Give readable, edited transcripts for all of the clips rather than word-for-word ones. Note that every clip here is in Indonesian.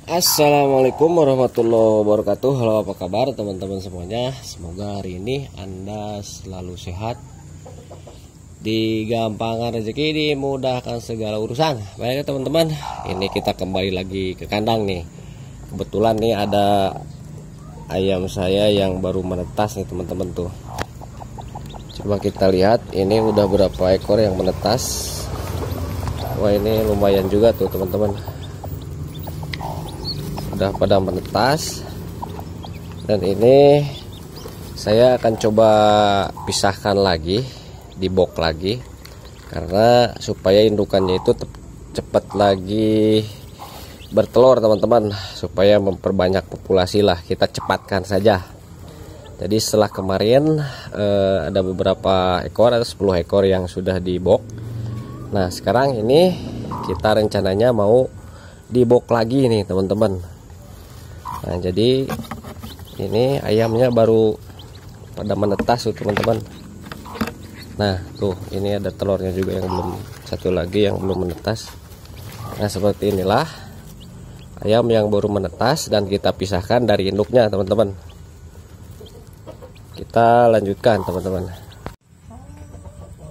Assalamualaikum warahmatullahi wabarakatuh. Halo, apa kabar teman-teman semuanya? Semoga hari ini Anda selalu sehat, digampangkan rezeki, dimudahkan segala urusan. Baik teman-teman, ini kita kembali lagi ke kandang nih. Kebetulan nih ada ayam saya yang baru menetas nih teman-teman tuh. Coba kita lihat, ini udah berapa ekor yang menetas. Wah, ini lumayan juga tuh teman-teman, udah pada menetas. Dan ini saya akan coba pisahkan lagi, dibok lagi, karena supaya indukannya itu cepat lagi bertelur teman-teman, supaya memperbanyak populasi lah, kita cepatkan saja. Jadi setelah kemarin ada beberapa ekor, ada 10 ekor yang sudah dibok. Nah sekarang ini kita rencananya mau dibok lagi nih teman-teman. Nah jadi ini ayamnya baru pada menetas tuh teman-teman. Nah tuh ini ada telurnya juga yang belum, satu lagi yang belum menetas. Nah seperti inilah ayam yang baru menetas dan kita pisahkan dari induknya teman-teman. Kita lanjutkan teman-teman.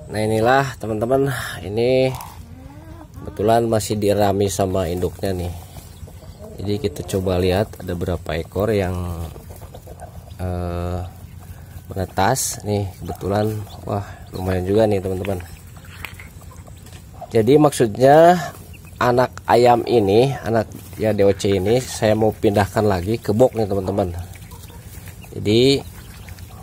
Nah inilah teman-teman, ini kebetulan masih dirami sama induknya nih. Jadi kita coba lihat ada berapa ekor yang menetas nih. Kebetulan wah lumayan juga nih teman-teman. Jadi maksudnya anak ayam ini, anak ya DOC ini saya mau pindahkan lagi ke bok nih teman-teman. Jadi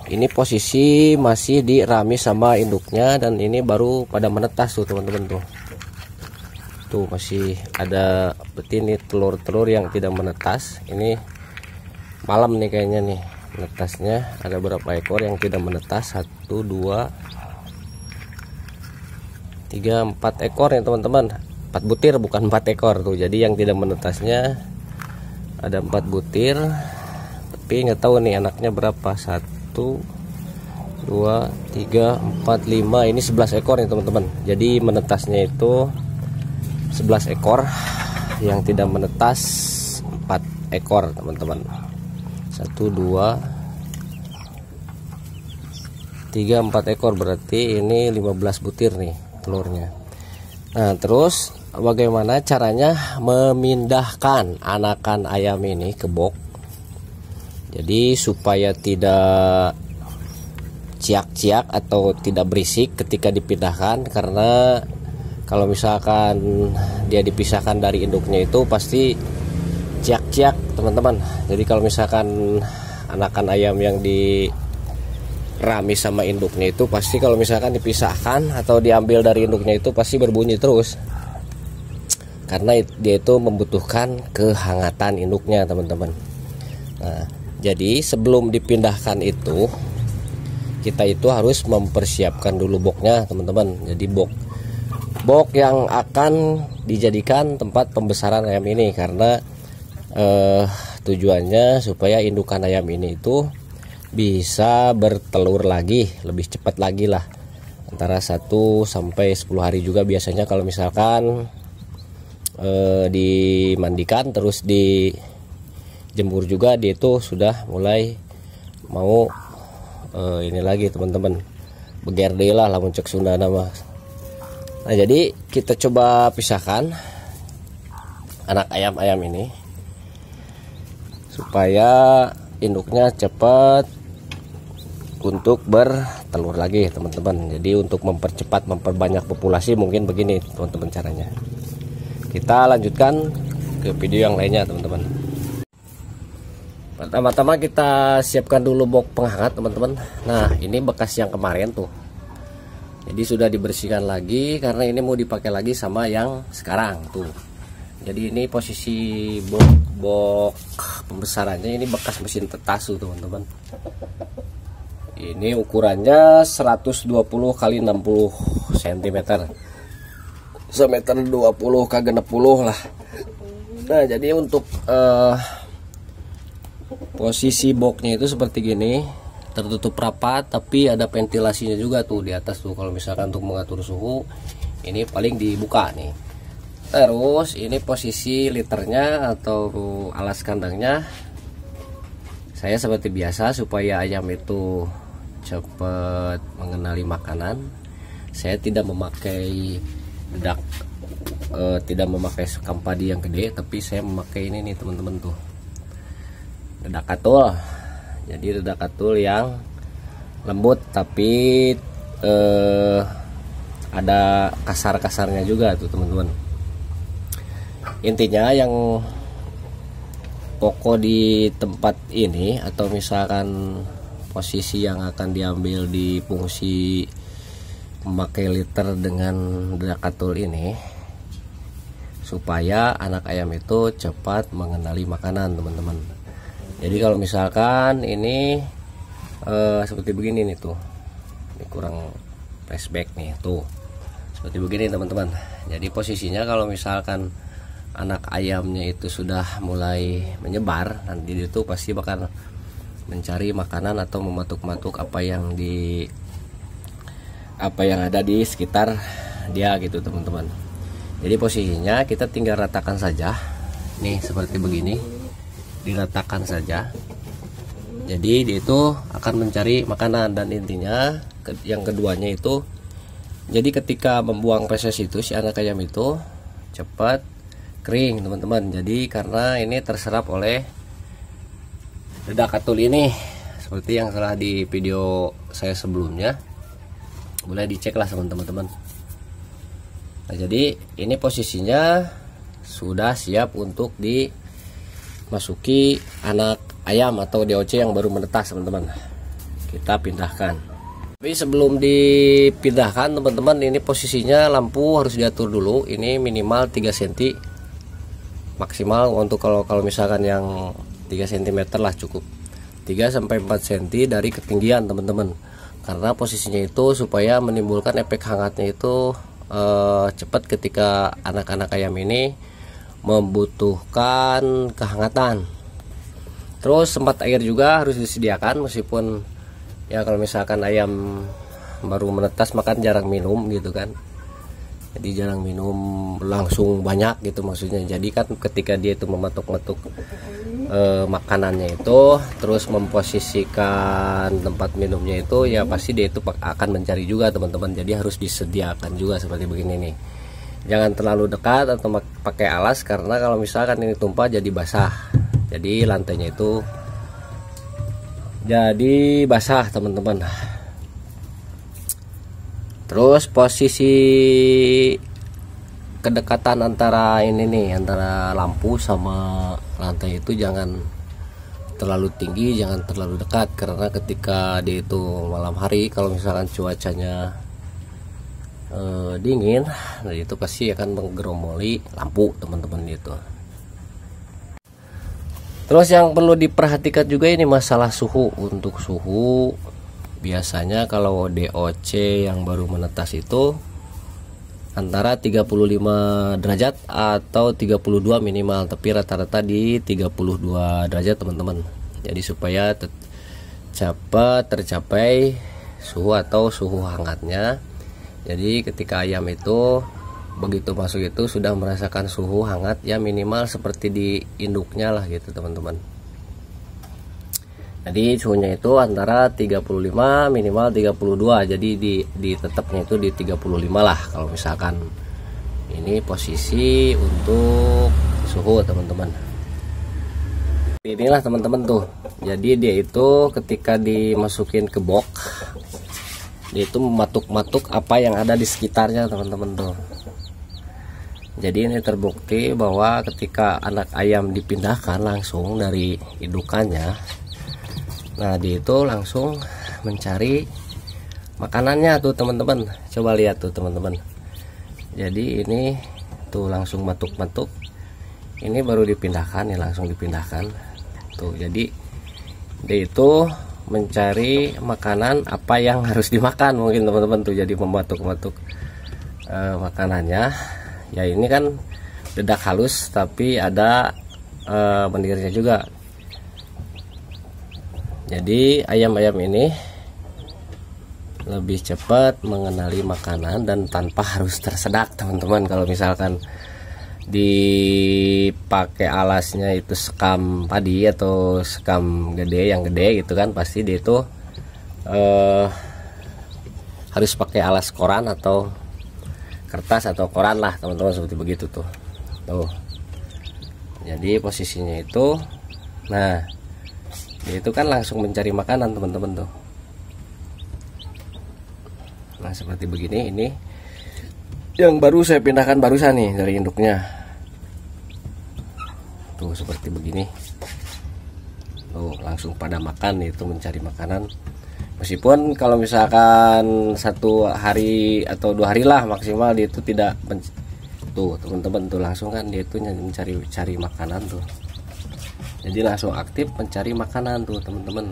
ini posisi masih dirami sama induknya dan ini baru pada menetas tuh teman-teman tuh. Tuh masih ada betina telur-telur yang tidak menetas. Ini malam nih kayaknya nih menetasnya. Ada berapa ekor yang tidak menetas? 1, 2, 3, 4 ekor ya teman-teman. 4 butir bukan 4 ekor tuh. Jadi yang tidak menetasnya ada 4 butir. Tapi nggak tahu nih anaknya berapa. 1, 2, 3, 4, 5. Ini 11 ekor nih teman-teman. Jadi menetasnya itu 11 ekor, yang tidak menetas 4 ekor teman-teman. 1, 2, 3, 4 ekor, berarti ini 15 butir nih telurnya. Nah terus bagaimana caranya memindahkan anakan ayam ini ke bok? Jadi supaya tidak ciak-ciak atau tidak berisik ketika dipindahkan, karena kalau misalkan dia dipisahkan dari induknya itu pasti ciak-ciak teman-teman. Jadi kalau misalkan anakan ayam yang dirami sama induknya itu pasti kalau misalkan dipisahkan atau diambil dari induknya itu pasti berbunyi terus, karena dia itu membutuhkan kehangatan induknya teman-teman. Nah jadi sebelum dipindahkan itu kita itu harus mempersiapkan dulu boknya teman-teman. Jadi bok yang akan dijadikan tempat pembesaran ayam ini, karena tujuannya supaya indukan ayam ini itu bisa bertelur lagi, lebih cepat lagi lah, antara 1 sampai 10 hari juga biasanya. Kalau misalkan dimandikan terus dijemur juga, dia itu sudah mulai mau ini lagi teman-teman, begerde lah lamun cek Sunda nama. Nah jadi kita coba pisahkan anak ayam-ayam ini supaya induknya cepat untuk bertelur lagi teman-teman. Jadi untuk mempercepat, memperbanyak populasi, mungkin begini teman-teman caranya. Kita lanjutkan ke video yang lainnya teman-teman. Pertama-tama kita siapkan dulu bok penghangat teman-teman. Nah ini bekas yang kemarin tuh, jadi sudah dibersihkan lagi karena ini mau dipakai lagi sama yang sekarang tuh. Jadi ini posisi bok pembesarannya, ini bekas mesin tetas tuh teman-teman. Ini ukurannya 120 kali 60 cm, semeter 20 kali 60 lah. Nah jadi untuk posisi boknya itu seperti gini, tertutup rapat tapi ada ventilasinya juga tuh di atas tuh. Kalau misalkan untuk mengatur suhu ini paling dibuka nih. Terus ini posisi liternya atau alas kandangnya saya seperti biasa supaya ayam itu cepat mengenali makanan. Saya tidak memakai dedak, tidak memakai sekam padi yang gede, tapi saya memakai ini nih teman-teman tuh, dedak katul. Jadi dedak katul yang lembut tapi ada kasar-kasarnya juga tuh teman-teman. Intinya yang pokok di tempat ini atau misalkan posisi yang akan diambil di fungsi memakai liter dengan dedak katul ini supaya anak ayam itu cepat mengenali makanan teman-teman. Jadi kalau misalkan ini seperti begini nih tuh, ini kurang flashback nih tuh, seperti begini teman-teman. Jadi posisinya kalau misalkan anak ayamnya itu sudah mulai menyebar, nanti itu pasti bakal mencari makanan atau mematuk-matuk apa yang ada di sekitar dia gitu teman-teman. Jadi posisinya kita tinggal ratakan saja nih seperti begini, diratakan saja. Jadi dia itu akan mencari makanan. Dan intinya yang keduanya itu, jadi ketika membuang feses itu si anak ayam itu cepat kering teman-teman. Jadi karena ini terserap oleh dedak katul ini, seperti yang telah di video saya sebelumnya, boleh dicek lah teman-teman. Nah, jadi ini posisinya sudah siap untuk dimasuki anak ayam atau DOC yang baru menetas teman-teman. Kita pindahkan. Tapi sebelum dipindahkan teman-teman, ini posisinya lampu harus diatur dulu. Ini minimal 3 cm maksimal untuk kalau misalkan yang 3 cm lah cukup. 3-4 cm dari ketinggian teman-teman. Karena posisinya itu supaya menimbulkan efek hangatnya itu cepat ketika anak-anak ayam ini membutuhkan kehangatan. Terus tempat air juga harus disediakan, meskipun ya kalau misalkan ayam baru menetas makan jarang minum gitu kan. Jadi jarang minum langsung banyak gitu maksudnya. Jadi kan ketika dia itu mematuk-matuk makanannya itu, terus memposisikan tempat minumnya itu, ya pasti dia itu akan mencari juga teman-teman. Jadi harus disediakan juga seperti begini nih. Jangan terlalu dekat atau pakai alas, karena kalau misalkan ini tumpah jadi basah. Jadi lantainya itu jadi basah teman-teman. Terus posisi kedekatan antara ini nih, antara lampu sama lantai itu jangan terlalu tinggi, jangan terlalu dekat, karena ketika dia itu malam hari kalau misalkan cuacanya dingin, nah itu pasti akan menggeromoli lampu teman-teman gitu. Terus yang perlu diperhatikan juga ini masalah suhu. Untuk suhu biasanya kalau DOC yang baru menetas itu antara 35 derajat atau 32 minimal, tapi rata-rata di 32 derajat teman-teman. Jadi supaya cepat tercapai suhu atau suhu hangatnya. Jadi ketika ayam itu begitu masuk itu sudah merasakan suhu hangat ya, minimal seperti di induknya lah gitu teman-teman. Jadi suhunya itu antara 35 minimal 32. Jadi di tetapnya itu di 35 lah kalau misalkan ini posisi untuk suhu teman-teman. Inilah teman-teman tuh. Jadi dia itu ketika dimasukin ke box, dia itu mematuk-matuk apa yang ada di sekitarnya teman-teman tuh. Jadi ini terbukti bahwa ketika anak ayam dipindahkan langsung dari indukannya, nah dia itu langsung mencari makanannya tuh teman-teman. Coba lihat tuh teman-teman. Jadi ini tuh langsung matuk-matuk. Ini baru dipindahkan ya, langsung dipindahkan tuh. Jadi dia itu mencari makanan apa yang harus dimakan mungkin teman-teman tuh. Jadi mematuk-matuk makanannya. Ya ini kan dedak halus tapi ada mendirnya juga. Jadi ayam-ayam ini lebih cepat mengenali makanan dan tanpa harus tersedak teman-teman. Kalau misalkan dipakai alasnya itu sekam padi atau sekam gede yang gede gitu kan, pasti dia itu harus pakai alas koran atau kertas atau koran lah teman-teman, seperti begitu tuh. Jadi posisinya itu, nah dia itu kan langsung mencari makanan teman-teman tuh. Nah seperti begini, ini yang baru saya pindahkan barusan nih dari induknya tuh, seperti begini tuh, langsung pada makan, itu mencari makanan. Meskipun kalau misalkan 1 hari atau 2 hari lah maksimal, dia itu tidak tuh teman-teman tuh, langsung kan dia itu mencari makanan tuh. Jadi langsung aktif mencari makanan tuh teman-teman.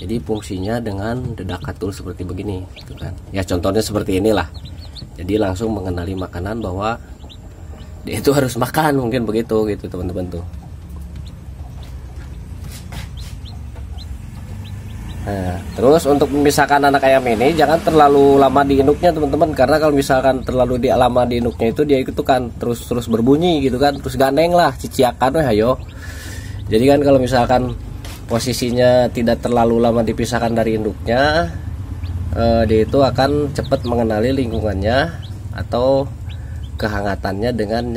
Jadi fungsinya dengan dedakatul seperti begini gitu kan. Ya contohnya seperti inilah. Jadi langsung mengenali makanan bahwa dia itu harus makan, mungkin begitu gitu teman-teman tuh. Nah, terus untuk memisahkan anak ayam ini jangan terlalu lama di induknya teman-teman, karena kalau misalkan terlalu lama di induknya itu dia itu kan terus berbunyi gitu kan, terus gandeng lah, ciciakan ayo. Jadi kan kalau misalkan posisinya tidak terlalu lama dipisahkan dari induknya, dia itu akan cepat mengenali lingkungannya atau kehangatannya dengan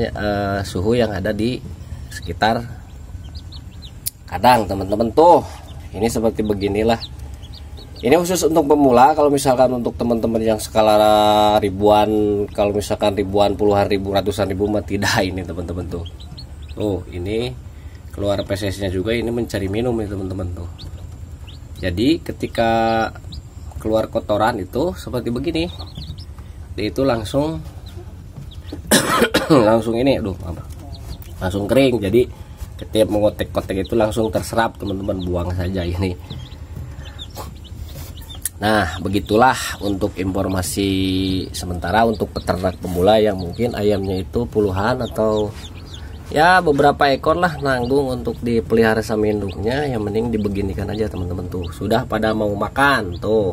suhu yang ada di sekitar kandang teman-teman tuh. Ini seperti beginilah. Ini khusus untuk pemula. Kalau misalkan untuk teman-teman yang skala ribuan, kalau misalkan ribuan, puluhan ribu, ratusan ribu mah tidak ini teman-teman tuh. Ini keluar PSS-nya juga, ini mencari minum nih teman-teman tuh. Jadi ketika keluar kotoran itu seperti begini, dia itu langsung langsung ini, langsung kering. Jadi ketika mengotek-kotek itu langsung terserap teman-teman, buang saja ini. Nah begitulah untuk informasi sementara untuk peternak pemula yang mungkin ayamnya itu puluhan atau ya beberapa ekor lah nanggung untuk dipelihara sama induknya. Yang mending dibeginikan aja teman-teman tuh, sudah pada mau makan tuh.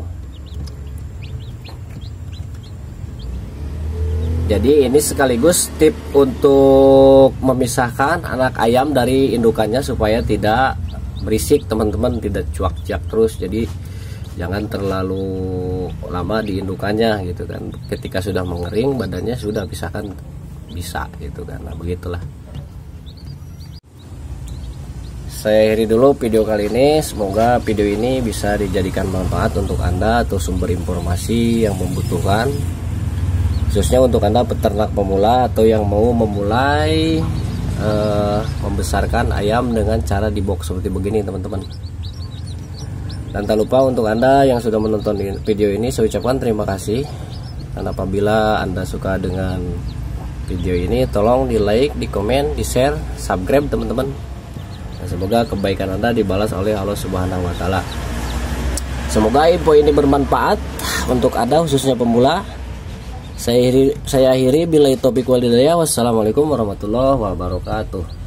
Jadi ini sekaligus tip untuk memisahkan anak ayam dari indukannya supaya tidak berisik teman-teman, tidak cuak-ciak terus. Jadi jangan terlalu lama di indukannya gitu kan. Ketika sudah mengering badannya sudah pisahkan bisa gitu kan. Nah begitulah. Saya akhiri dulu video kali ini. Semoga video ini bisa dijadikan manfaat untuk Anda atau sumber informasi yang membutuhkan, khususnya untuk Anda peternak pemula atau yang mau memulai membesarkan ayam dengan cara di box seperti begini teman-teman. Dan tak lupa untuk Anda yang sudah menonton video ini, saya ucapkan terima kasih. Dan apabila Anda suka dengan video ini, tolong di like, di komen, di share, subscribe teman-teman. Dan semoga kebaikan Anda dibalas oleh Allah Subhanahu wa Ta'ala. Semoga info ini bermanfaat untuk Anda khususnya pemula. Saya akhiri bila taufiq wal hidayah. Wassalamualaikum warahmatullahi wabarakatuh.